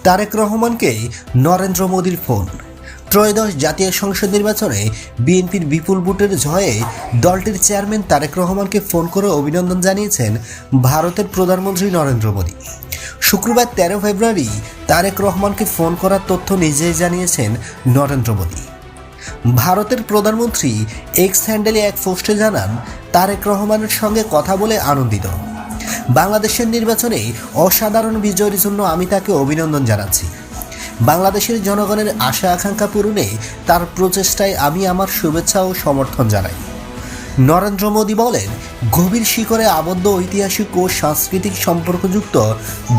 তারেক রহমানকে নরেন্দ্র মোদীর ফোন। ত্রয়োদশ জাতীয় সংসদ নির্বাচনে বিএনপির বিপুল ভোটের জয়ে দলটির চেয়ারম্যান তারেক রহমানকে ফোন করে অভিনন্দন জানিয়েছেন ভারতের প্রধানমন্ত্রী নরেন্দ্র মোদী। শুক্রবার 13 ফেব্রুয়ারি তারেক রহমানকে ফোন করার তথ্য নিজেই জানিয়েছেন নরেন্দ্র মোদী। ভারতের প্রধানমন্ত্রী এক্স হ্যান্ডেলে এক পোস্টে জানান, তারেক রহমানের সঙ্গে কথা বলে আনন্দিত। বাংলাদেশের নির্বাচনে অসাধারণ বিজয়ের জন্য আমি তাকে অভিনন্দন জানাচ্ছি। বাংলাদেশের জনগণের আশা আকাঙ্ক্ষা পূরণে তার প্রচেষ্টায় আমি আমার শুভেচ্ছা ও সমর্থন জানাই। নরেন্দ্র মোদী বলেন, গভীর শিকড়ে আবদ্ধ ঐতিহাসিক ও সাংস্কৃতিক সম্পর্কযুক্ত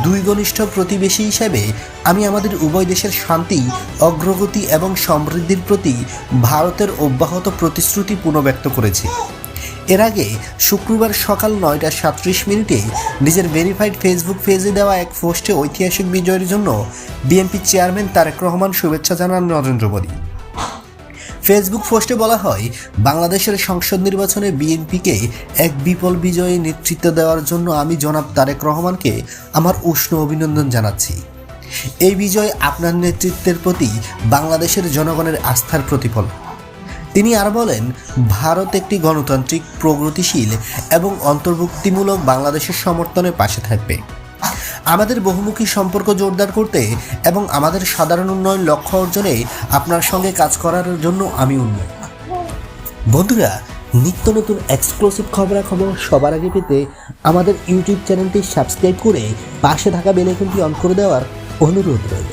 দুই ঘনিষ্ঠ প্রতিবেশী হিসেবে আমি আমাদের উভয় দেশের শান্তি, অগ্রগতি এবং সমৃদ্ধির প্রতি ভারতের অব্যাহত প্রতিশ্রুতি পুনর্ব্যক্ত করেছি। এর আগে শুক্রবার সকাল 9:37 নিজের ভেরিফাইড ফেসবুক পেজে দেওয়া এক পোস্টে ঐতিহাসিক বিজয়ের জন্য বিএনপি চেয়ারম্যান তারেক রহমান শুভেচ্ছা জানান নরেন্দ্র মোদী। ফেসবুক পোস্টে বলা হয়, বাংলাদেশের সংসদ নির্বাচনে বিএনপিকে এক বিপুল বিজয়ে নেতৃত্ব দেওয়ার জন্য আমি জনাব তারেক রহমানকে আমার উষ্ণ অভিনন্দন জানাচ্ছি। এই বিজয় আপনার নেতৃত্বের প্রতি বাংলাদেশের জনগণের আস্থার প্রতিফলন। তিনি আর বলেন, ভারত একটি গণতান্ত্রিক, প্রগতিশীল এবং অন্তর্ভুক্তিমূলক বাংলাদেশের সমর্থনে পাশে থাকবে। আমাদের বহুমুখী সম্পর্ক জোরদার করতে এবং আমাদের সাধারণ উন্নয়ন লক্ষ্য অর্জনে আপনার সঙ্গে কাজ করার জন্য আমি উন্নয়ন। বন্ধুরা, নিত্য নতুন এক্সক্লুসিভ খবরাখবর সবার আগে পেতে আমাদের ইউটিউব চ্যানেলটি সাবস্ক্রাইব করে পাশে থাকা বেল আইকনটি অন করে দেওয়ার অনুরোধ রইল।